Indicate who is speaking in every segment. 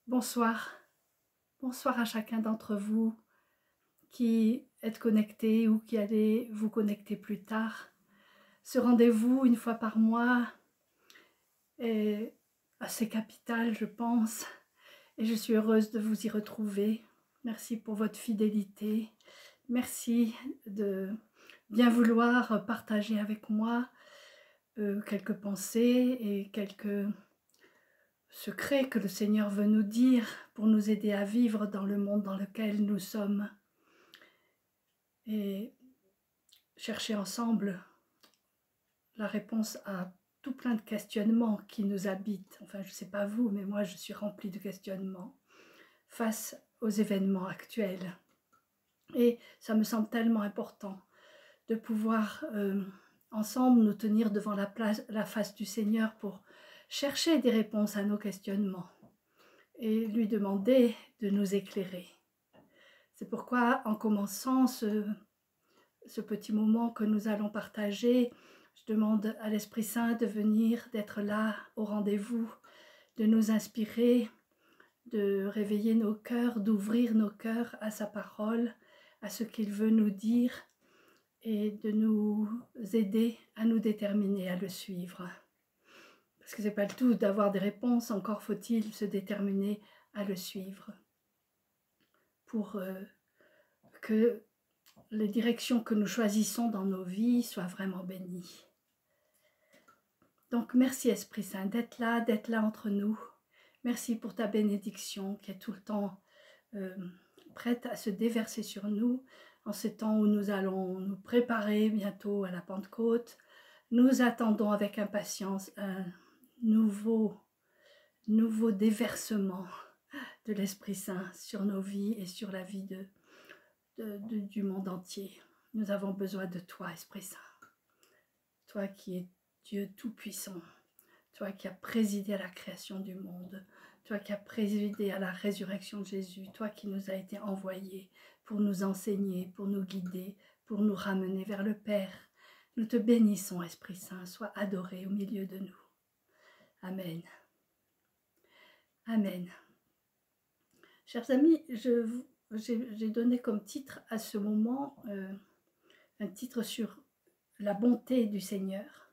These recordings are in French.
Speaker 1: Bonsoir, bonsoir à chacun d'entre vous qui êtes connectés ou qui allez vous connecter plus tard. Ce rendez-vous, une fois par mois, est assez capital, je pense, et je suis heureuse de vous y retrouver. Merci pour votre fidélité. Merci de bien vouloir partager avec moi quelques pensées et quelques secrets que le Seigneur veut nous dire pour nous aider à vivre dans le monde dans lequel nous sommes et chercher ensemble la réponse à tout plein de questionnements qui nous habitent. Enfin, je ne sais pas vous, mais moi, je suis remplie de questionnements face aux événements actuels. Et ça me semble tellement important de pouvoir ensemble nous tenir devant la face du Seigneur pour chercher des réponses à nos questionnements et lui demander de nous éclairer. C'est pourquoi, en commençant ce petit moment que nous allons partager, je demande à l'Esprit Saint de venir, d'être là au rendez-vous, de nous inspirer, de réveiller nos cœurs, d'ouvrir nos cœurs à sa parole, à ce qu'il veut nous dire et de nous aider à nous déterminer à le suivre. Parce que ce n'est pas le tout d'avoir des réponses, encore faut-il se déterminer à le suivre pour que les directions que nous choisissons dans nos vies soient vraiment bénies. Donc merci Esprit Saint d'être là entre nous. Merci pour ta bénédiction qui est tout le temps prête à se déverser sur nous en ces temps où nous allons nous préparer bientôt à la Pentecôte. Nous attendons avec impatience un nouveau déversement de l'Esprit Saint sur nos vies et sur la vie du monde entier. Nous avons besoin de toi, Esprit Saint. Toi qui es Dieu Tout-Puissant, toi qui as présidé à la création du monde, toi qui as présidé à la résurrection de Jésus, toi qui nous as été envoyé pour nous enseigner, pour nous guider, pour nous ramener vers le Père. Nous te bénissons, Esprit Saint, sois adoré au milieu de nous. Amen. Amen. Chers amis, j'ai donné comme titre à ce moment un titre sur la bonté du Seigneur.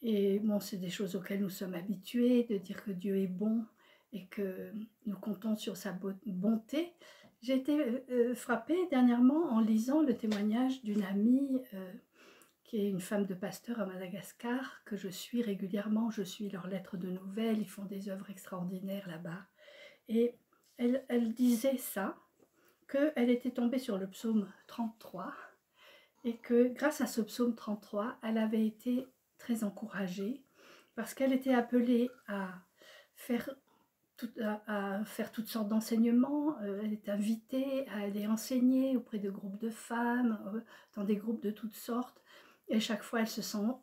Speaker 1: Et bon, c'est des choses auxquelles nous sommes habitués, de dire que Dieu est bon et que nous comptons sur sa bonté. J'ai été frappée dernièrement en lisant le témoignage d'une amie qui est une femme de pasteur à Madagascar, que je suis régulièrement. Je suis leurs lettres de nouvelles, ils font des œuvres extraordinaires là-bas. Et elle disait ça, qu'elle était tombée sur le psaume 33 et que grâce à ce psaume 33, elle avait été très encouragée parce qu'elle était appelée à faire toutes sortes d'enseignements. Elle est invitée à aller enseigner auprès de groupes de femmes, dans des groupes de toutes sortes. Et chaque fois, elle se sent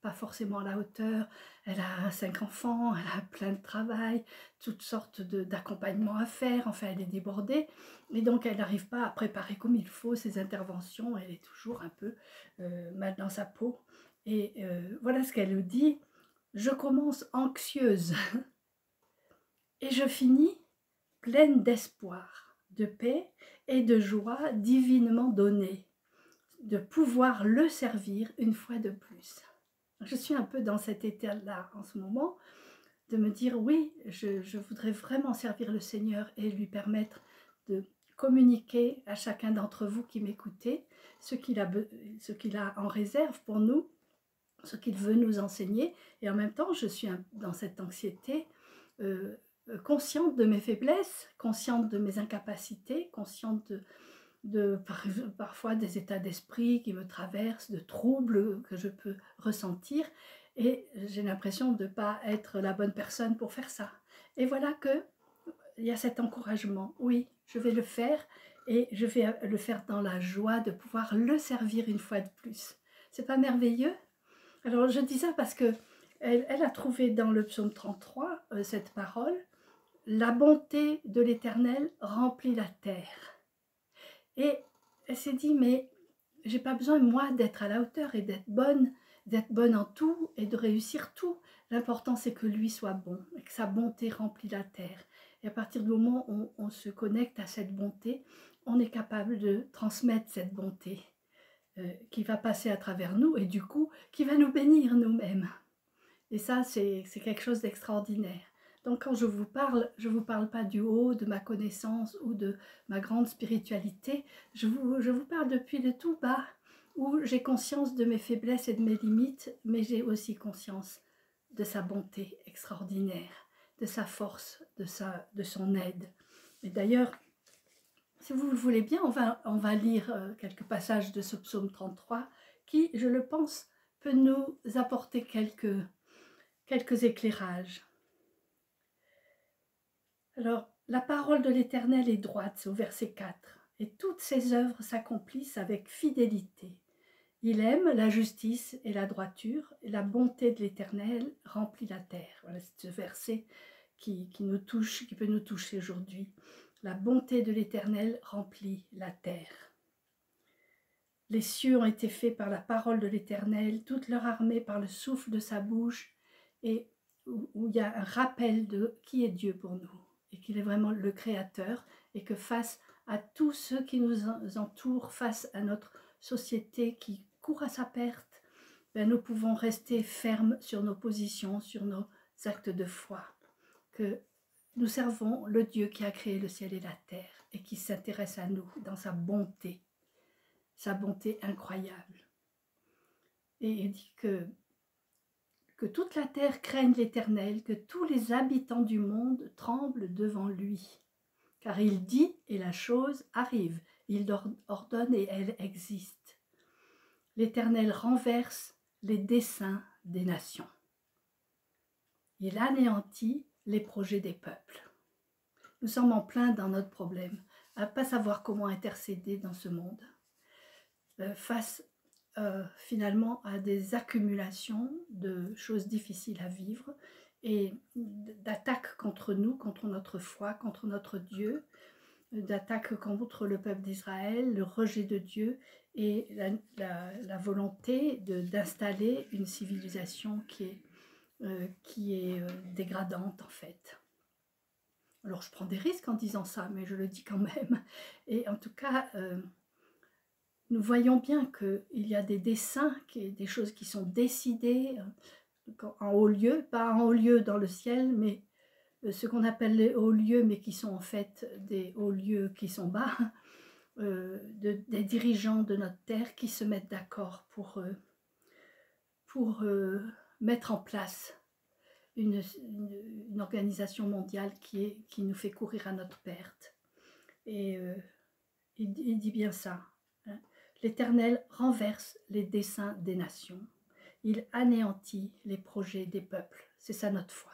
Speaker 1: pas forcément à la hauteur. Elle a 5 enfants, elle a plein de travail, toutes sortes d'accompagnements à faire. Enfin, elle est débordée. Et donc, elle n'arrive pas à préparer comme il faut ses interventions. Elle est toujours un peu mal dans sa peau. Et voilà ce qu'elle nous dit. Je commence anxieuse et je finis pleine d'espoir, de paix et de joie divinement donnée, de pouvoir le servir une fois de plus. Je suis un peu dans cet état-là en ce moment, de me dire oui, je voudrais vraiment servir le Seigneur et lui permettre de communiquer à chacun d'entre vous qui m'écoutez ce qu'il a en réserve pour nous, ce qu'il veut nous enseigner. Et en même temps, je suis dans cette anxiété consciente de mes faiblesses, consciente de mes incapacités, consciente parfois des états d'esprit qui me traversent, de troubles que je peux ressentir, et j'ai l'impression de ne pas être la bonne personne pour faire ça. Et voilà qu'il y a cet encouragement, oui, je vais le faire, et je vais le faire dans la joie de pouvoir le servir une fois de plus. C'est pas merveilleux? Alors je dis ça parce que elle a trouvé dans le psaume 33 cette parole, la bonté de l'Éternel remplit la terre. Et elle s'est dit, mais j'ai pas besoin, moi, d'être à la hauteur et d'être bonne en tout et de réussir tout. L'important, c'est que lui soit bon et que sa bonté remplit la terre. Et à partir du moment où on se connecte à cette bonté, on est capable de transmettre cette bonté qui va passer à travers nous et du coup, qui va nous bénir nous-mêmes. Et ça, c'est quelque chose d'extraordinaire. Donc quand je vous parle pas du haut de ma connaissance ou de ma grande spiritualité, je vous parle depuis le tout bas, où j'ai conscience de mes faiblesses et de mes limites, mais j'ai aussi conscience de sa bonté extraordinaire, de sa force, de son aide. Et d'ailleurs, si vous le voulez bien, on va lire quelques passages de ce psaume 33 qui, je le pense, peut nous apporter quelques éclairages. Alors, la parole de l'Éternel est droite, c'est au verset 4, et toutes ses œuvres s'accomplissent avec fidélité. Il aime la justice et la droiture, et la bonté de l'Éternel remplit la terre. Voilà, c'est ce verset qui nous touche, qui peut nous toucher aujourd'hui. La bonté de l'Éternel remplit la terre. Les cieux ont été faits par la parole de l'Éternel, toute leur armée par le souffle de sa bouche, et où il y a un rappel de qui est Dieu pour nous, et qu'il est vraiment le Créateur, et que face à tous ceux qui nous entourent, face à notre société qui court à sa perte, ben nous pouvons rester fermes sur nos positions, sur nos actes de foi, que nous servons le Dieu qui a créé le ciel et la terre, et qui s'intéresse à nous dans sa bonté incroyable. Et il dit que toute la terre craigne l'Éternel, que tous les habitants du monde tremblent devant lui. Car il dit et la chose arrive, il ordonne et elle existe. L'Éternel renverse les desseins des nations. Il anéantit les projets des peuples. Nous sommes en plein dans notre problème, à ne pas savoir comment intercéder dans ce monde. Face finalement à des accumulations de choses difficiles à vivre et d'attaques contre nous, contre notre foi, contre notre Dieu, d'attaques contre le peuple d'Israël, le rejet de Dieu et la volonté d'installer une civilisation qui est dégradante en fait. Alors je prends des risques en disant ça, mais je le dis quand même. Et en tout cas, nous voyons bien qu'il y a des desseins, des choses qui sont décidées en haut lieu, pas en haut lieu dans le ciel, mais ce qu'on appelle les hauts lieux, mais qui sont en fait des hauts lieux qui sont bas, des dirigeants de notre terre qui se mettent d'accord pour mettre en place une organisation mondiale qui nous fait courir à notre perte. Et il dit bien ça. Hein. L'Éternel renverse les desseins des nations. Il anéantit les projets des peuples. C'est ça notre foi.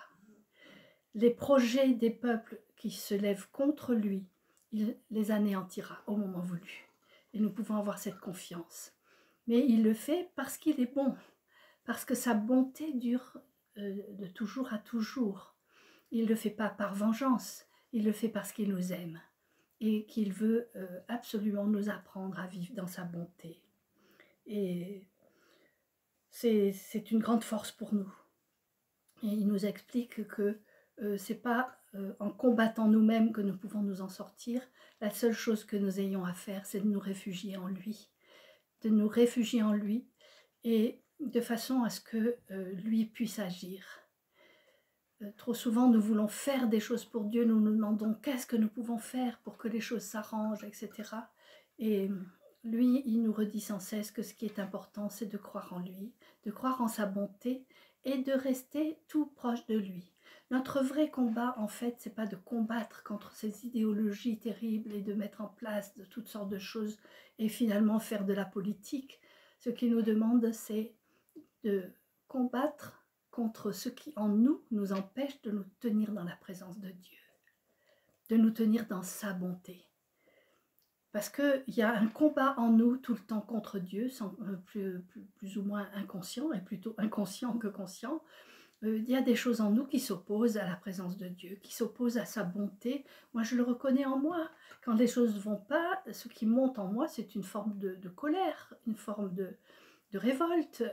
Speaker 1: Les projets des peuples qui se lèvent contre lui, il les anéantira au moment voulu. Et nous pouvons avoir cette confiance. Mais il le fait parce qu'il est bon, parce que sa bonté dure de toujours à toujours. Il ne le fait pas par vengeance, il le fait parce qu'il nous aime et qu'il veut absolument nous apprendre à vivre dans sa bonté. Et c'est une grande force pour nous. Et il nous explique que ce n'est pas en combattant nous-mêmes que nous pouvons nous en sortir. La seule chose que nous ayons à faire, c'est de nous réfugier en lui. De nous réfugier en lui et de façon à ce que lui puisse agir. Trop souvent, nous voulons faire des choses pour Dieu, nous nous demandons qu'est-ce que nous pouvons faire pour que les choses s'arrangent, etc. Et lui, il nous redit sans cesse que ce qui est important, c'est de croire en lui, de croire en sa bonté et de rester tout proche de lui. Notre vrai combat, en fait, c'est pas de combattre contre ces idéologies terribles et de mettre en place de toutes sortes de choses et finalement faire de la politique. Ce qu'il nous demande, c'est de combattre contre ce qui en nous empêche de nous tenir dans la présence de Dieu, de nous tenir dans sa bonté. Parce qu'il y a un combat en nous tout le temps contre Dieu, plus ou moins inconscient, et plutôt inconscient que conscient. Il y a des choses en nous qui s'opposent à la présence de Dieu, qui s'opposent à sa bonté. Moi, je le reconnais en moi. Quand les choses ne vont pas, ce qui monte en moi, c'est une forme de colère, une forme de révolte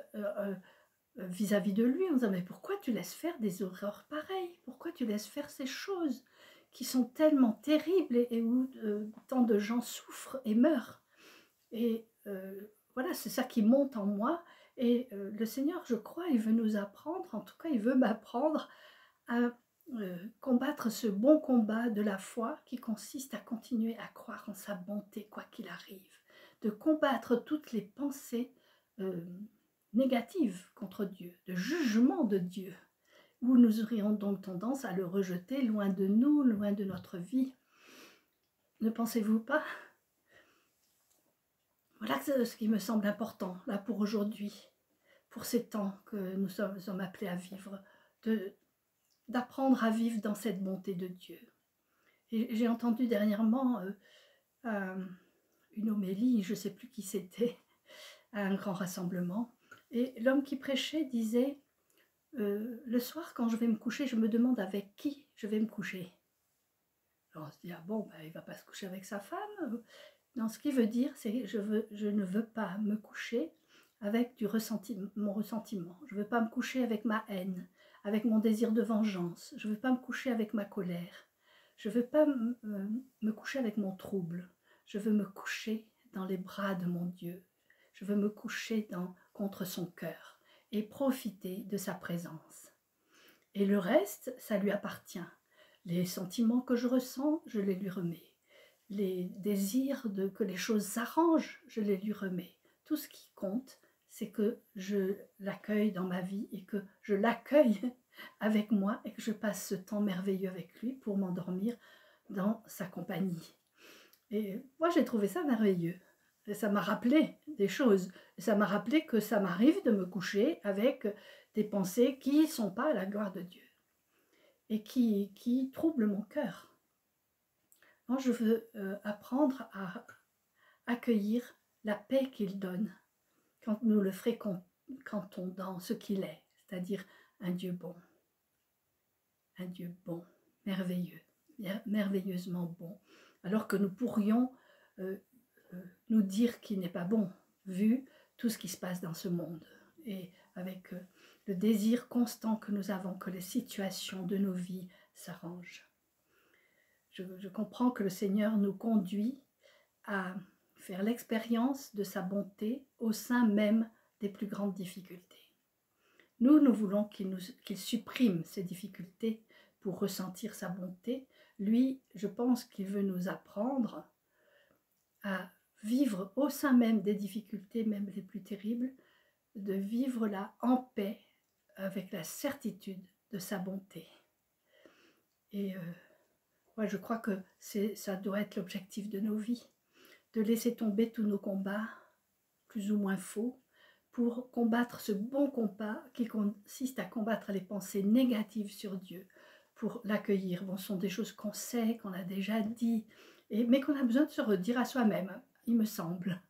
Speaker 1: vis-à-vis de lui. On se dit, mais pourquoi tu laisses faire des horreurs pareilles? Pourquoi tu laisses faire ces choses qui sont tellement terribles et où tant de gens souffrent et meurent. Et voilà, c'est ça qui monte en moi. Et le Seigneur, je crois, il veut nous apprendre, en tout cas, il veut m'apprendre à combattre ce bon combat de la foi qui consiste à continuer à croire en sa bonté, quoi qu'il arrive. De combattre toutes les pensées négatives contre Dieu, de jugement de Dieu, où nous aurions donc tendance à le rejeter loin de nous, loin de notre vie. Ne pensez-vous pas? Voilà ce qui me semble important, là, pour aujourd'hui, pour ces temps que nous sommes appelés à vivre, d'apprendre à vivre dans cette bonté de Dieu. Et j'ai entendu dernièrement une homélie, je ne sais plus qui c'était, à un grand rassemblement, et l'homme qui prêchait disait le soir, quand je vais me coucher, je me demande avec qui je vais me coucher. Alors on se dit, ah bon, ben, il ne va pas se coucher avec sa femme. Non, ce qu'il veut dire, c'est je ne veux pas me coucher avec mon ressentiment. Je ne veux pas me coucher avec ma haine, avec mon désir de vengeance. Je ne veux pas me coucher avec ma colère. Je ne veux pas me coucher avec mon trouble. Je veux me coucher dans les bras de mon Dieu. Je veux me coucher contre son cœur et profiter de sa présence. Et le reste, ça lui appartient. Les sentiments que je ressens, je les lui remets. Les désirs que les choses s'arrangent, je les lui remets. Tout ce qui compte, c'est que je l'accueille dans ma vie et que je l'accueille avec moi et que je passe ce temps merveilleux avec lui pour m'endormir dans sa compagnie. Et moi, j'ai trouvé ça merveilleux. Et ça m'a rappelé des choses. Et ça m'a rappelé que ça m'arrive de me coucher avec des pensées qui ne sont pas à la gloire de Dieu et qui troublent mon cœur. Moi, je veux apprendre à accueillir la paix qu'il donne quand nous le fréquentons dans ce qu'il est, c'est-à-dire un Dieu bon, merveilleux, merveilleusement bon, alors que nous pourrions nous dire qu'il n'est pas bon, vu tout ce qui se passe dans ce monde, et avec le désir constant que nous avons que les situations de nos vies s'arrangent. Je comprends que le Seigneur nous conduit à faire l'expérience de sa bonté au sein même des plus grandes difficultés. Nous voulons qu'il supprime ces difficultés pour ressentir sa bonté. Lui, je pense qu'il veut nous apprendre à vivre au sein même des difficultés, même les plus terribles, de vivre là en paix avec la certitude de sa bonté. Et ouais, je crois que ça doit être l'objectif de nos vies, de laisser tomber tous nos combats, plus ou moins faux, pour combattre ce bon combat qui consiste à combattre les pensées négatives sur Dieu, pour l'accueillir. Bon, ce sont des choses qu'on sait, qu'on a déjà dit, mais qu'on a besoin de se redire à soi-même, il me semble.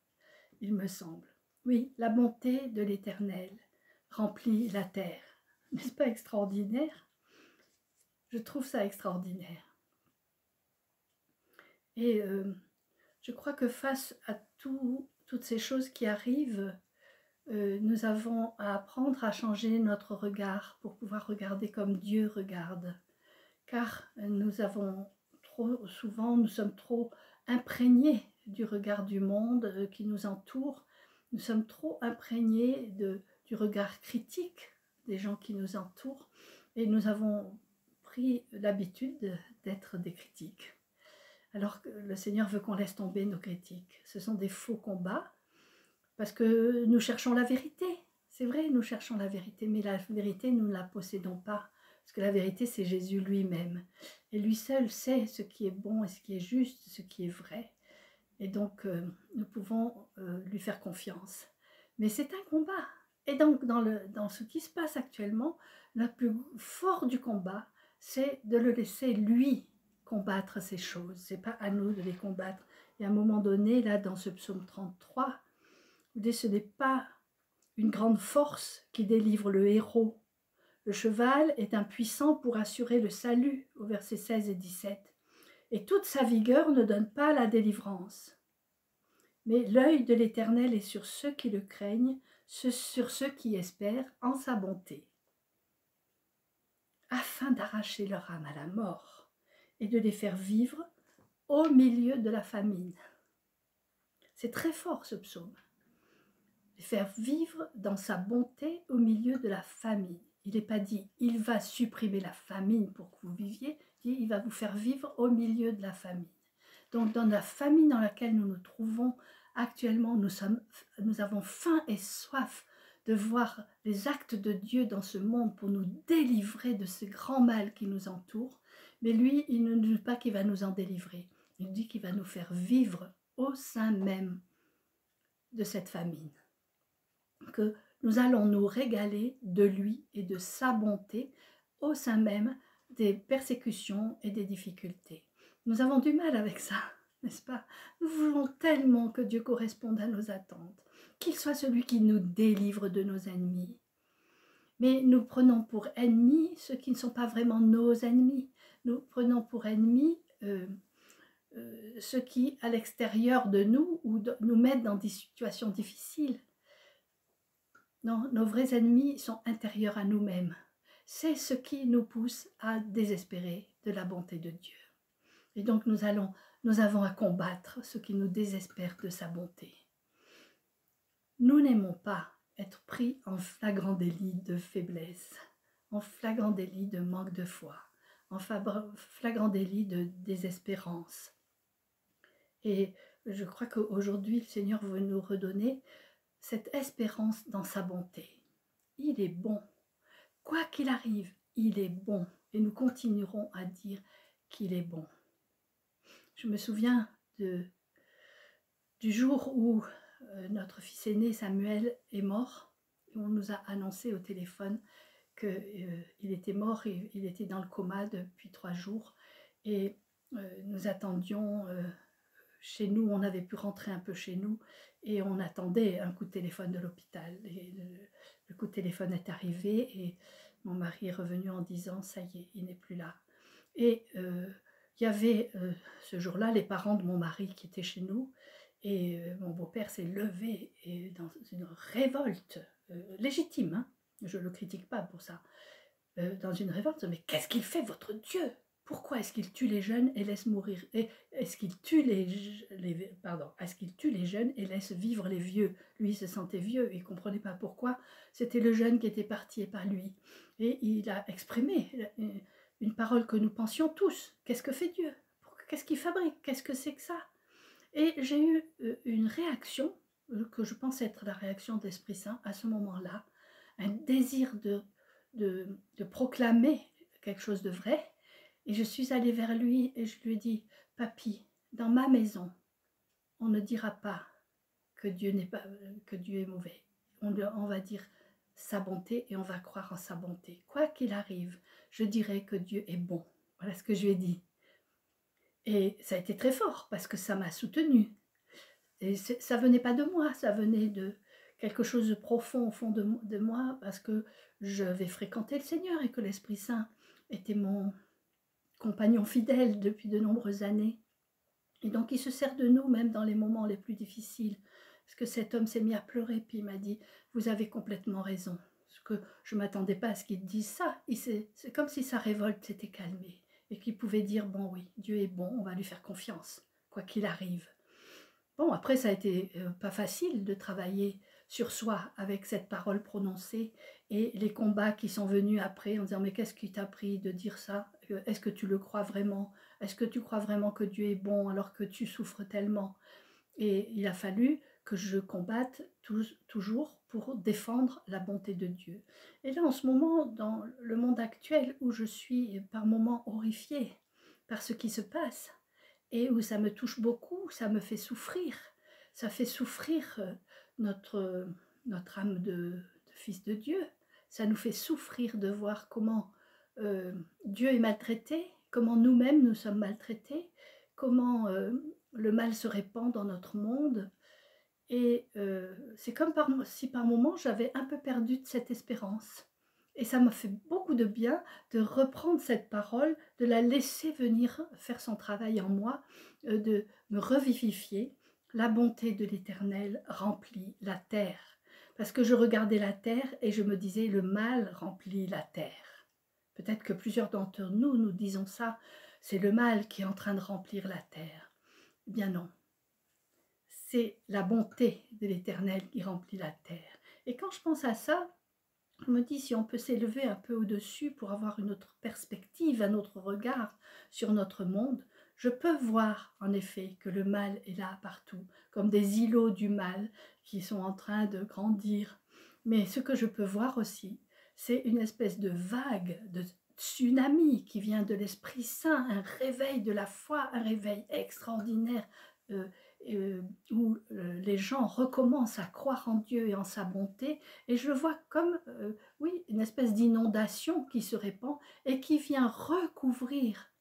Speaker 1: Oui, la bonté de l'Éternel remplit la terre. N'est-ce pas extraordinaire? Je trouve ça extraordinaire. Et je crois que face à toutes ces choses qui arrivent, nous avons à apprendre à changer notre regard pour pouvoir regarder comme Dieu regarde. Car nous sommes trop imprégnés du regard du monde qui nous entoure. Nous sommes trop imprégnés du regard critique des gens qui nous entourent. Et nous avons pris l'habitude d'être des critiques. Alors que le Seigneur veut qu'on laisse tomber nos critiques. Ce sont des faux combats, parce que nous cherchons la vérité. C'est vrai, nous cherchons la vérité, mais la vérité, nous ne la possédons pas. Parce que la vérité, c'est Jésus lui-même. Et lui seul sait ce qui est bon et ce qui est juste, ce qui est vrai. Et donc, nous pouvons lui faire confiance. Mais c'est un combat. Et donc, dans ce qui se passe actuellement, le plus fort du combat, c'est de le laisser lui combattre ces choses. Ce n'est pas à nous de les combattre. Et à un moment donné, là, dans ce psaume 33, ce n'est pas une grande force qui délivre le héros. Le cheval est impuissant pour assurer le salut, au verset 16 et 17. Et toute sa vigueur ne donne pas la délivrance. Mais l'œil de l'Éternel est sur ceux qui le craignent, sur ceux qui espèrent en sa bonté, afin d'arracher leur âme à la mort et de les faire vivre au milieu de la famine. C'est très fort ce psaume. Les faire vivre dans sa bonté au milieu de la famine. Il n'est pas dit « il va supprimer la famine pour que vous viviez », il dit « il va vous faire vivre au milieu de la famine ». Donc dans la famine dans laquelle nous nous trouvons actuellement, nous avons faim et soif de voir les actes de Dieu dans ce monde pour nous délivrer de ce grand mal qui nous entoure. Mais lui, il ne nous dit pas qu'il va nous en délivrer. Il nous dit qu'il va nous faire vivre au sein même de cette famine. Que nous allons nous régaler de lui et de sa bonté au sein même des persécutions et des difficultés. Nous avons du mal avec ça, n'est-ce pas? Nous voulons tellement que Dieu corresponde à nos attentes, qu'il soit celui qui nous délivre de nos ennemis. Mais nous prenons pour ennemis ceux qui ne sont pas vraiment nos ennemis. Nous prenons pour ennemis ceux qui, à l'extérieur de nous, nous mettent dans des situations difficiles. Non, nos vrais ennemis sont intérieurs à nous-mêmes. C'est ce qui nous pousse à désespérer de la bonté de Dieu. Et donc nous avons à combattre ce qui nous désespère de sa bonté. Nous n'aimons pas être pris en flagrant délit de faiblesse, en flagrant délit de manque de foi, en flagrant délit de désespérance. Et je crois qu'aujourd'hui, le Seigneur veut nous redonner cette espérance dans sa bonté. Il est bon. Quoi qu'il arrive, il est bon. Et nous continuerons à dire qu'il est bon. Je me souviens du jour où notre fils aîné Samuel est mort. Et on nous a annoncé au téléphone qu'il était mort, il était dans le coma depuis 3 jours. Et nous attendions... chez nous, on avait pu rentrer un peu chez nous et on attendait un coup de téléphone de l'hôpital. Le coup de téléphone est arrivé et mon mari est revenu en disant « ça y est, il n'est plus là ». Et il y avait ce jour-là les parents de mon mari qui étaient chez nous et mon beau-père s'est levé et dans une révolte légitime, hein, je ne le critique pas pour ça, dans une révolte, mais qu'est-ce qu'il fait votre Dieu ? Pourquoi est-ce qu'il tue les jeunes et laisse mourir? Est-ce qu'il tue est-ce qu'il tue les jeunes et laisse vivre les vieux? Lui, il se sentait vieux, il ne comprenait pas pourquoi. C'était le jeune qui était parti et pas lui. Et il a exprimé une parole que nous pensions tous. Qu'est-ce que fait Dieu? Qu'est-ce qu'il fabrique? Qu'est-ce que c'est que ça? Et j'ai eu une réaction, que je pense être la réaction de l'Esprit Saint à ce moment-là, un désir de proclamer quelque chose de vrai. Et je suis allée vers lui et je lui ai dit « Papy, dans ma maison, on ne dira pas que Dieu est mauvais. On va dire sa bonté et on va croire en sa bonté. Quoi qu'il arrive, je dirai que Dieu est bon. » Voilà ce que je lui ai dit. Et ça a été très fort parce que ça m'a soutenue. Et ça ne venait pas de moi, ça venait de quelque chose de profond au fond de moi parce que je vais fréquenter le Seigneur et que l'Esprit Saint était mon compagnon fidèle depuis de nombreuses années. Et donc il se sert de nous même dans les moments les plus difficiles. Parce que cet homme s'est mis à pleurer, puis il m'a dit « Vous avez complètement raison ». Parce que je ne m'attendais pas à ce qu'il dise ça. C'est comme si sa révolte s'était calmée. Et qu'il pouvait dire « Bon oui, Dieu est bon, on va lui faire confiance, quoi qu'il arrive ». Bon, après ça a été pas facile de travailler sur soi avec cette parole prononcée et les combats qui sont venus après en disant « Mais qu'est-ce qui t'a pris de dire ça ? Est-ce que tu le crois vraiment ? Est-ce que tu crois vraiment que Dieu est bon alors que tu souffres tellement ?» Et il a fallu que je combatte toujours pour défendre la bonté de Dieu. Et là, en ce moment, dans le monde actuel où je suis par moments horrifiée par ce qui se passe et où ça me touche beaucoup, ça me fait souffrir. Ça fait souffrir notre âme de fils de Dieu. Ça nous fait souffrir de voir comment Dieu est maltraité, comment nous-mêmes nous sommes maltraités, comment le mal se répand dans notre monde. Et c'est comme si par moments j'avais un peu perdu de cette espérance. Et ça m'a fait beaucoup de bien de reprendre cette parole, de la laisser venir faire son travail en moi, de me revivifier. La bonté de l'Éternel remplit la terre. Parce que je regardais la terre et je me disais, le mal remplit la terre. peut-être que plusieurs d'entre nous, nous disons ça, c'est le mal qui est en train de remplir la terre. Eh bien non, c'est la bonté de l'Éternel qui remplit la terre. Et quand je pense à ça, je me dis si on peut s'élever un peu au-dessus pour avoir une autre perspective, un autre regard sur notre monde, je peux voir en effet que le mal est là partout, comme des îlots du mal qui sont en train de grandir. Mais ce que je peux voir aussi, c'est une espèce de vague, de tsunami qui vient de l'Esprit Saint, un réveil de la foi, un réveil extraordinaire euh, où les gens recommencent à croire en Dieu et en sa bonté. Et je le vois comme, oui, une espèce d'inondation qui se répand et qui vient recouvrir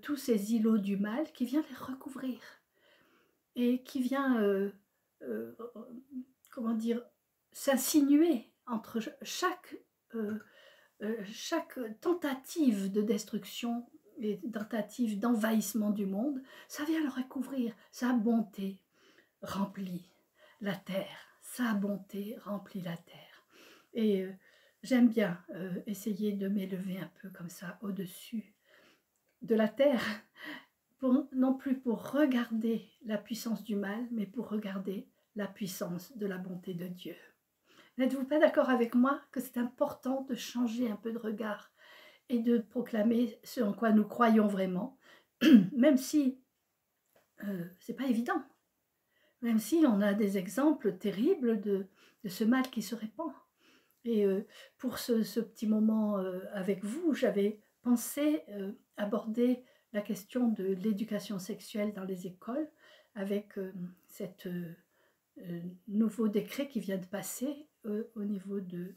Speaker 1: tous ces îlots du mal, qui vient les recouvrir et qui vient, euh, comment dire, s'insinuer entre chaque tentative de destruction et tentative d'envahissement du monde, ça vient le recouvrir. Sa bonté remplit la terre, sa bonté remplit la terre. Et j'aime bien essayer de m'élever un peu comme ça au-dessus de la terre, non plus pour regarder la puissance du mal, mais pour regarder la puissance de la bonté de Dieu. N'êtes-vous pas d'accord avec moi que c'est important de changer un peu de regard et de proclamer ce en quoi nous croyons vraiment, même si c'est pas évident, même si on a des exemples terribles de ce mal qui se répand. Et pour ce petit moment avec vous, j'avais pensé aborder la question de l'éducation sexuelle dans les écoles avec cet nouveau décret qui vient de passer au niveau de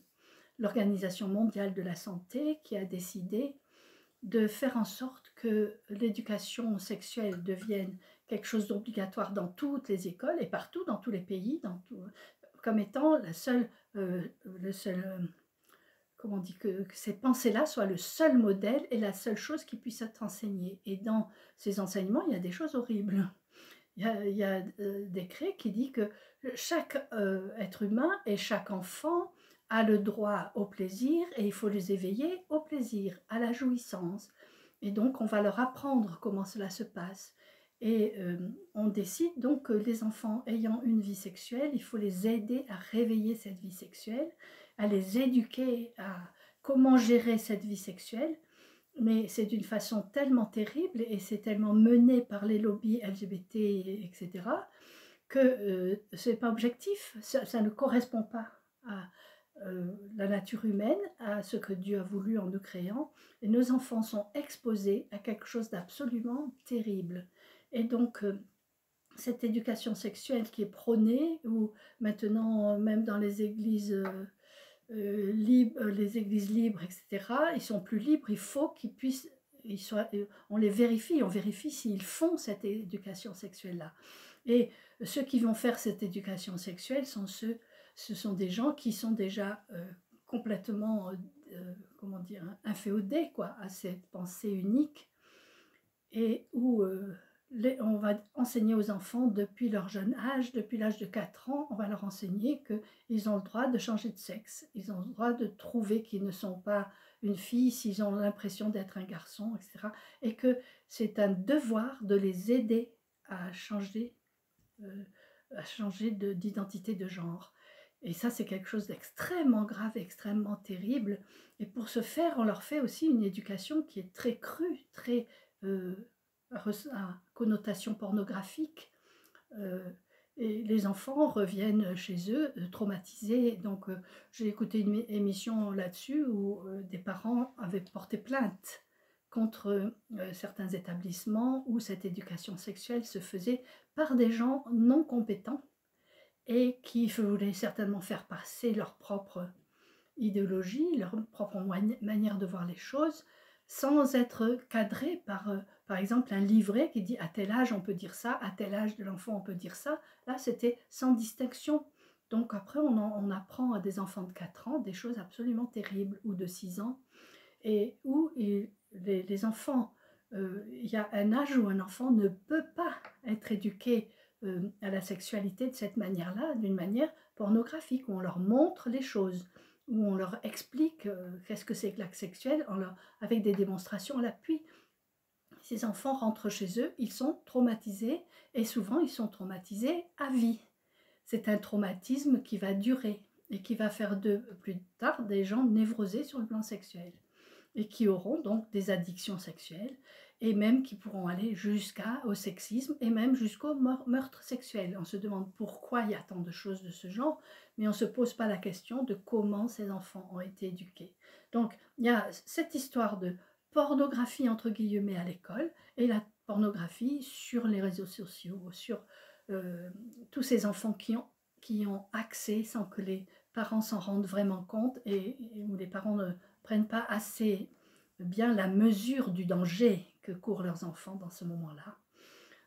Speaker 1: l'Organisation mondiale de la santé qui a décidé de faire en sorte que l'éducation sexuelle devienne quelque chose d'obligatoire dans toutes les écoles et partout, dans tous les pays, comme étant le seul comment on dit, que ces pensées-là soient le seul modèle et la seule chose qui puisse être enseignée. Et dans ces enseignements, il y a des choses horribles. Il y a décret qui dit que chaque être humain et chaque enfant a le droit au plaisir et il faut les éveiller au plaisir, à la jouissance. Et donc, on va leur apprendre comment cela se passe. Et on décide donc que les enfants ayant une vie sexuelle, il faut les aider à réveiller cette vie sexuelle, à les éduquer à comment gérer cette vie sexuelle. Mais c'est d'une façon tellement terrible et c'est tellement mené par les lobbies LGBT, etc., que ce n'est pas objectif, ça ne correspond pas à la nature humaine, à ce que Dieu a voulu en nous créant. Et nos enfants sont exposés à quelque chose d'absolument terrible. Et donc, cette éducation sexuelle qui est prônée, ou maintenant, même dans les églises les églises libres, etc., ils sont plus libres, il faut qu'ils puissent, on les vérifie, on vérifie s'ils font cette éducation sexuelle-là. Et ceux qui vont faire cette éducation sexuelle ce sont des gens qui sont déjà complètement, comment dire, inféodés quoi, à cette pensée unique, et où on va enseigner aux enfants depuis leur jeune âge, depuis l'âge de 4 ans, on va leur enseigner qu'ils ont le droit de changer de sexe, ils ont le droit de trouver qu'ils ne sont pas une fille s'ils ont l'impression d'être un garçon, etc. Et que c'est un devoir de les aider à changer d'identité de genre. Et ça, c'est quelque chose d'extrêmement grave, extrêmement terrible. Et pour ce faire, on leur fait aussi une éducation qui est très crue, très à connotation pornographique. Et les enfants reviennent chez eux traumatisés. Donc, j'ai écouté une émission là-dessus où des parents avaient porté plainte contre certains établissements où cette éducation sexuelle se faisait par des gens non compétents et qui voulaient certainement faire passer leur propre idéologie, leur propre manière de voir les choses, sans être cadré par exemple, un livret qui dit à tel âge on peut dire ça, à tel âge de l'enfant on peut dire ça. Là, c'était sans distinction. Donc après, on apprend à des enfants de 4 ans des choses absolument terribles, ou de 6 ans, et où les enfants, il y a un âge où un enfant ne peut pas être éduqué à la sexualité de cette manière-là, d'une manière pornographique, où on leur montre les choses. où on leur explique qu'est-ce que c'est que l'acte sexuel, avec des démonstrations à l'appui. Ces enfants rentrent chez eux, ils sont traumatisés, et souvent ils sont traumatisés à vie. C'est un traumatisme qui va durer et qui va faire de plus tard des gens névrosés sur le plan sexuel et qui auront donc des addictions sexuelles et même qui pourront aller jusqu'au sexisme et même jusqu'au meurtre sexuel. On se demande pourquoi il y a tant de choses de ce genre, mais on ne se pose pas la question de comment ces enfants ont été éduqués. Donc il y a cette histoire de pornographie entre guillemets à l'école et la pornographie sur les réseaux sociaux, sur tous ces enfants qui ont accès sans que les parents s'en rendent vraiment compte et où les parents ne prennent pas assez bien la mesure du danger que courent leurs enfants dans ce moment-là.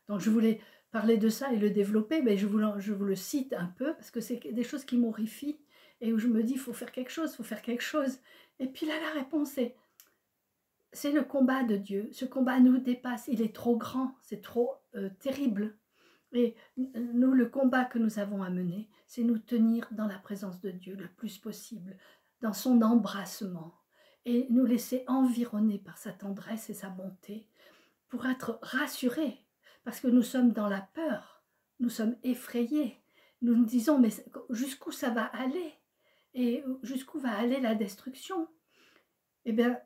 Speaker 1: Donc je voulais parler de ça et le développer, mais je vous le cite un peu parce que c'est des choses qui m'horrifient et où je me dis il faut faire quelque chose, il faut faire quelque chose. Et puis là la réponse est c'est le combat de Dieu. Ce combat nous dépasse, il est trop grand, c'est trop terrible. Et nous, le combat que nous avons à mener, c'est nous tenir dans la présence de Dieu le plus possible, dans son embrassement, et nous laisser environner par sa tendresse et sa bonté, pour être rassurés, parce que nous sommes dans la peur, nous sommes effrayés, nous nous disons, mais jusqu'où ça va aller? Et jusqu'où va aller la destruction? Eh bien,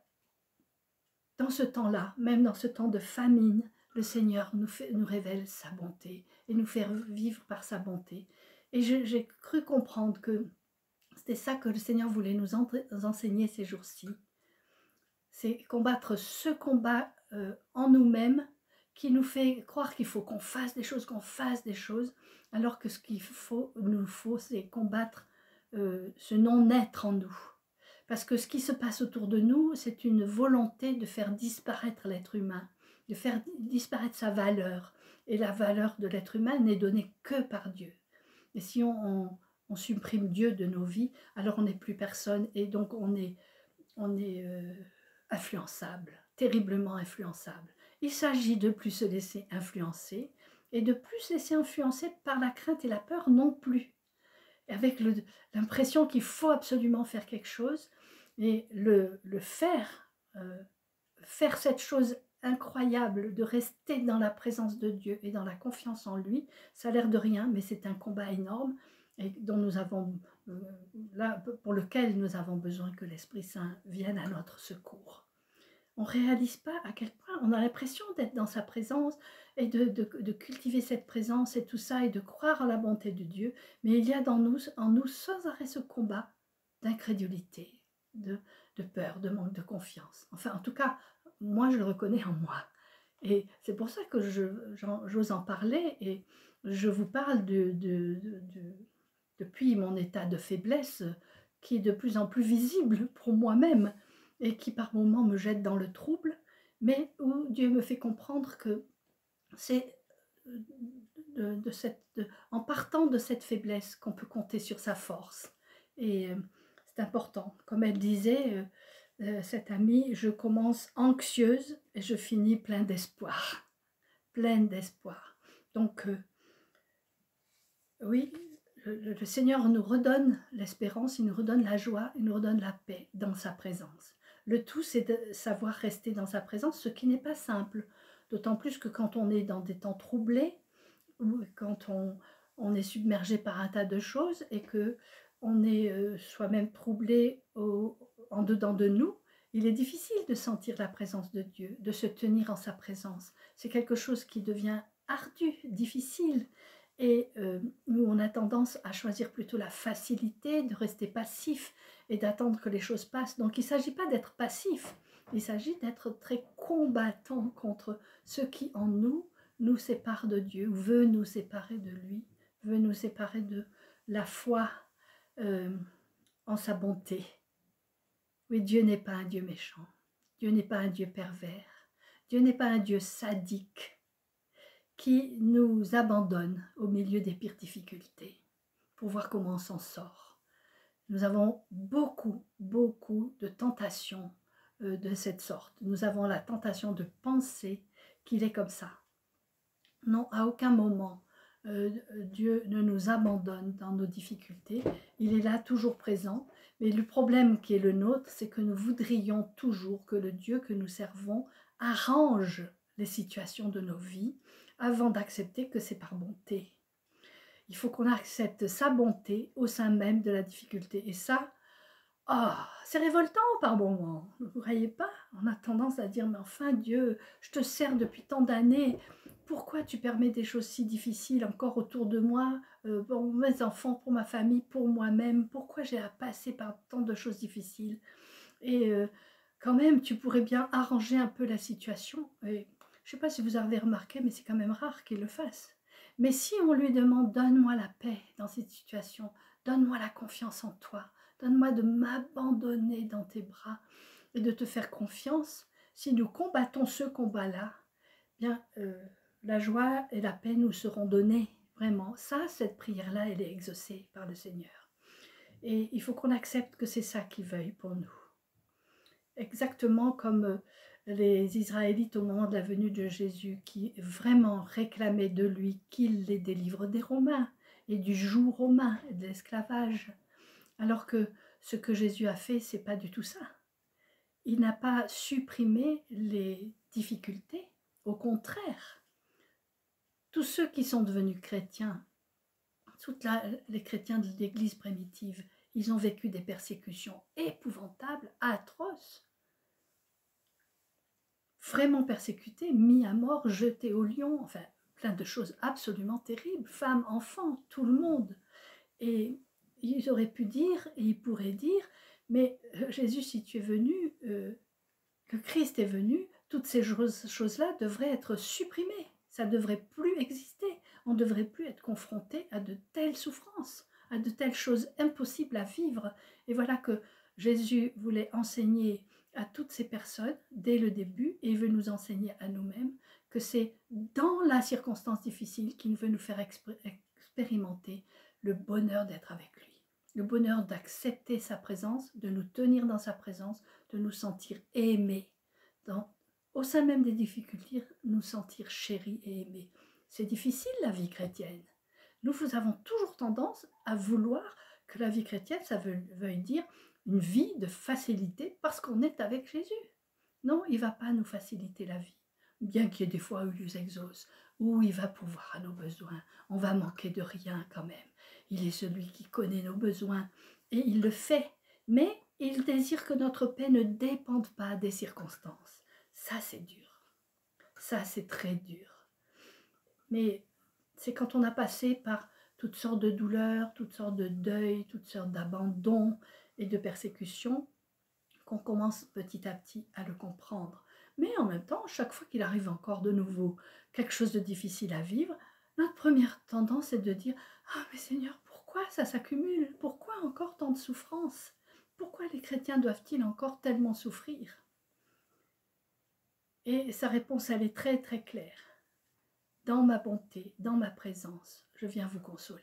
Speaker 1: dans ce temps-là, même dans ce temps de famine, le Seigneur nous révèle sa bonté et nous fait vivre par sa bonté. Et j'ai cru comprendre que c'était ça que le Seigneur voulait nous enseigner ces jours-ci. C'est combattre ce combat en nous-mêmes qui nous fait croire qu'il faut qu'on fasse des choses, alors que ce qu'il nous faut, c'est combattre ce non-être en nous. Parce que ce qui se passe autour de nous, c'est une volonté de faire disparaître l'être humain, de faire disparaître sa valeur. Et la valeur de l'être humain n'est donnée que par Dieu. Et si on supprime Dieu de nos vies, alors on n'est plus personne et donc on est influençable, terriblement influençable. Il s'agit de plus se laisser influencer et de plus se laisser influencer par la crainte et la peur non plus. Avec l'impression qu'il faut absolument faire quelque chose et le faire, faire cette chose incroyable de rester dans la présence de Dieu et dans la confiance en lui, ça a l'air de rien, mais c'est un combat énorme et dont nous avons, là, pour lequel nous avons besoin que l'Esprit Saint vienne à notre secours. On ne réalise pas à quel point on a l'impression d'être dans sa présence et de cultiver cette présence et tout ça et de croire à la bonté de Dieu, mais il y a en nous sans arrêt ce combat d'incrédulité, de peur, de manque de confiance. Enfin, en tout cas, moi, je le reconnais en moi. Et c'est pour ça que j'ose en parler et je vous parle depuis mon état de faiblesse qui est de plus en plus visible pour moi-même et qui par moments me jette dans le trouble, mais où Dieu me fait comprendre que c'est en partant de cette faiblesse qu'on peut compter sur sa force. Et c'est important. Comme elle disait, cette amie, je commence anxieuse et je finis plein d'espoir. Pleine d'espoir. Donc, oui, le Seigneur nous redonne l'espérance, il nous redonne la joie, il nous redonne la paix dans sa présence. Le tout, c'est de savoir rester dans sa présence, ce qui n'est pas simple. D'autant plus que quand on est dans des temps troublés, ou quand on est submergé par un tas de choses et qu'on est soi-même troublé en dedans de nous, il est difficile de sentir la présence de Dieu, de se tenir en sa présence. C'est quelque chose qui devient ardu, difficile. Et nous, on a tendance à choisir plutôt la facilité, de rester passif et d'attendre que les choses passent. Donc, il ne s'agit pas d'être passif, il s'agit d'être très combattant contre ce qui, en nous sépare de Dieu, veut nous séparer de lui, veut nous séparer de la foi en sa bonté. Oui, Dieu n'est pas un Dieu méchant, Dieu n'est pas un Dieu pervers, Dieu n'est pas un Dieu sadique, qui nous abandonne au milieu des pires difficultés pour voir comment on s'en sort. Nous avons beaucoup de tentations de cette sorte. Nous avons la tentation de penser qu'il est comme ça. Non, à aucun moment Dieu ne nous abandonne dans nos difficultés. Il est là toujours présent, Mais le problème qui est le nôtre, c'est que nous voudrions toujours que le Dieu que nous servons arrange les situations de nos vies avant d'accepter que c'est par bonté. Il faut qu'on accepte sa bonté au sein même de la difficulté. Et ça, oh, c'est révoltant par moments. Vous ne croyez pas? On a tendance à dire, mais enfin Dieu, je te sers depuis tant d'années. Pourquoi tu permets des choses si difficiles encore autour de moi, pour mes enfants, pour ma famille, pour moi-même? Pourquoi j'ai à passer par tant de choses difficiles? Et quand même, tu pourrais bien arranger un peu la situation. Et je ne sais pas si vous avez remarqué, mais c'est quand même rare qu'il le fasse. Mais si on lui demande, donne-moi la paix dans cette situation, donne-moi la confiance en toi, donne-moi de m'abandonner dans tes bras et de te faire confiance, si nous combattons ce combat-là, bien, la joie et la paix nous seront données. Vraiment, ça, cette prière-là, elle est exaucée par le Seigneur. Et il faut qu'on accepte que c'est ça qu'il veuille pour nous. Exactement comme les Israélites au moment de la venue de Jésus, qui vraiment réclamaient de lui qu'il les délivre des Romains et du joug romain et de l'esclavage. Alors que ce que Jésus a fait, c'est pas du tout ça. Il n'a pas supprimé les difficultés, au contraire. Tous ceux qui sont devenus chrétiens, les chrétiens de l'Église primitive, ils ont vécu des persécutions épouvantables, atroces. Vraiment persécutés, mis à mort, jetés au lion, enfin plein de choses absolument terribles, femmes, enfants, tout le monde. Et ils auraient pu dire, et ils pourraient dire, mais Jésus, si tu es venu, que Christ est venu, toutes ces choses-là devraient être supprimées, ça ne devrait plus exister, on ne devrait plus être confronté à de telles souffrances, à de telles choses impossibles à vivre. Et voilà que Jésus voulait enseigner à toutes ces personnes dès le début, et il veut nous enseigner à nous-mêmes que c'est dans la circonstance difficile qu'il veut nous faire expérimenter le bonheur d'être avec lui, le bonheur d'accepter sa présence, de nous tenir dans sa présence, de nous sentir aimés, au sein même des difficultés, nous sentir chéris et aimés. C'est difficile la vie chrétienne. Nous avons toujours tendance à vouloir que la vie chrétienne, ça veuille dire une vie de facilité parce qu'on est avec Jésus. Non, il ne va pas nous faciliter la vie, bien qu'il y ait des fois où il nous exauce, où il va pouvoir à nos besoins. On va manquer de rien quand même. Il est celui qui connaît nos besoins et il le fait. Mais il désire que notre paix ne dépende pas des circonstances. Ça, c'est dur. Ça, c'est très dur. Mais c'est quand on a passé par toutes sortes de douleurs, toutes sortes de deuils, toutes sortes d'abandons et de persécutions qu'on commence petit à petit à le comprendre. Mais en même temps, chaque fois qu'il arrive encore de nouveau quelque chose de difficile à vivre, notre première tendance est de dire « Ah, mais Seigneur, pourquoi ça s'accumule? Pourquoi encore tant de souffrances? Pourquoi les chrétiens doivent-ils encore tellement souffrir ?» Et sa réponse, elle est très très claire. Dans ma bonté, dans ma présence, je viens vous consoler.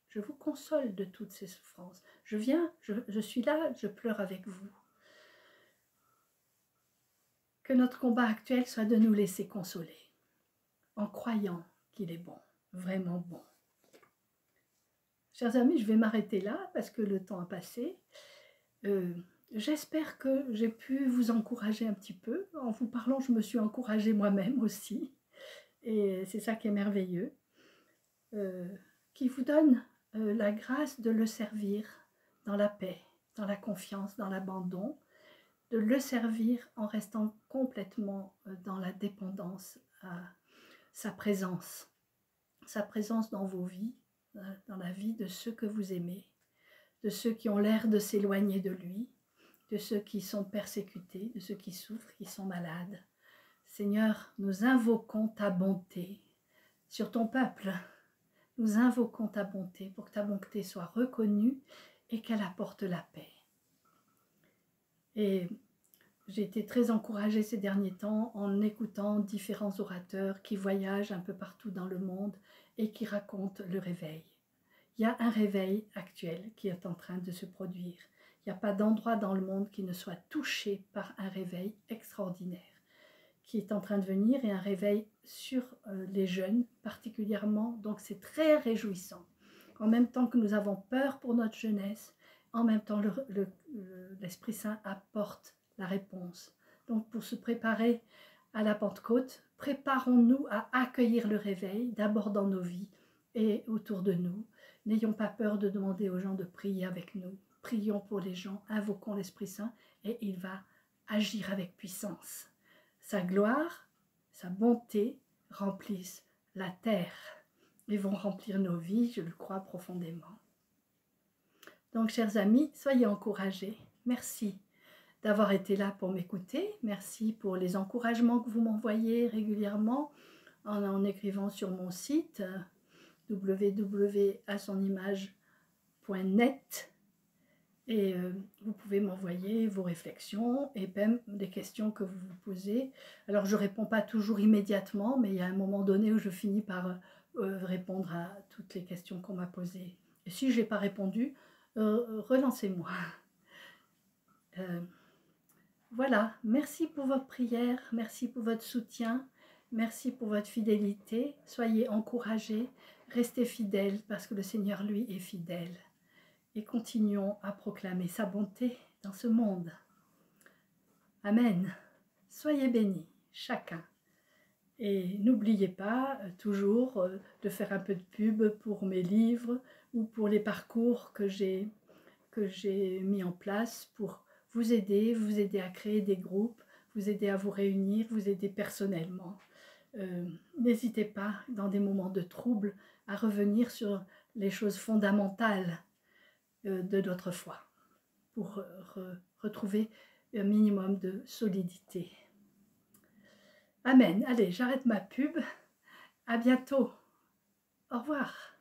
Speaker 1: Je vous console de toutes ces souffrances. Je suis là, je pleure avec vous. Que notre combat actuel soit de nous laisser consoler, en croyant qu'il est bon, vraiment bon. Chers amis, je vais m'arrêter là parce que le temps a passé. J'espère que j'ai pu vous encourager un petit peu. En vous parlant, je me suis encouragée moi-même aussi. Et c'est ça qui est merveilleux. Qui vous donne la grâce de le servir dans la paix, dans la confiance, dans l'abandon, de le servir en restant complètement dans la dépendance à sa présence dans vos vies, dans la vie de ceux que vous aimez, de ceux qui ont l'air de s'éloigner de lui, de ceux qui sont persécutés, de ceux qui souffrent, qui sont malades. Seigneur, nous invoquons ta bonté sur ton peuple. Nous invoquons ta bonté pour que ta bonté soit reconnue et qu'elle apporte la paix. Et j'ai été très encouragée ces derniers temps en écoutant différents orateurs qui voyagent un peu partout dans le monde et qui racontent le réveil. Il y a un réveil actuel qui est en train de se produire. Il n'y a pas d'endroit dans le monde qui ne soit touché par un réveil extraordinaire qui est en train de venir et un réveil sur les jeunes particulièrement. Donc c'est très réjouissant. En même temps que nous avons peur pour notre jeunesse, en même temps l'Esprit Saint apporte la réponse. Donc pour se préparer à la Pentecôte, préparons-nous à accueillir le réveil, d'abord dans nos vies et autour de nous. N'ayons pas peur de demander aux gens de prier avec nous. Prions pour les gens, invoquons l'Esprit Saint et il va agir avec puissance. Sa gloire, sa bonté remplissent la terre et vont remplir nos vies, je le crois profondément. Donc, chers amis, soyez encouragés. Merci d'avoir été là pour m'écouter. Merci pour les encouragements que vous m'envoyez régulièrement en écrivant sur mon site www.asonimage.net et vous pouvez m'envoyer vos réflexions et même des questions que vous vous posez. Alors, je ne réponds pas toujours immédiatement, mais il y a un moment donné où je finis par répondre à toutes les questions qu'on m'a posées. Et si je n'ai pas répondu, relancez-moi. Voilà, merci pour votre prière, merci pour votre soutien, merci pour votre fidélité. Soyez encouragés, restez fidèles parce que le Seigneur, lui, est fidèle. Et continuons à proclamer sa bonté dans ce monde. Amen. Soyez bénis, chacun. Et n'oubliez pas toujours de faire un peu de pub pour mes livres ou pour les parcours que j'ai mis en place pour vous aider à créer des groupes, vous aider à vous réunir, vous aider personnellement. N'hésitez pas, dans des moments de trouble, à revenir sur les choses fondamentales de notre foi pour retrouver un minimum de solidité. Amen. Allez, j'arrête ma pub. À bientôt. Au revoir.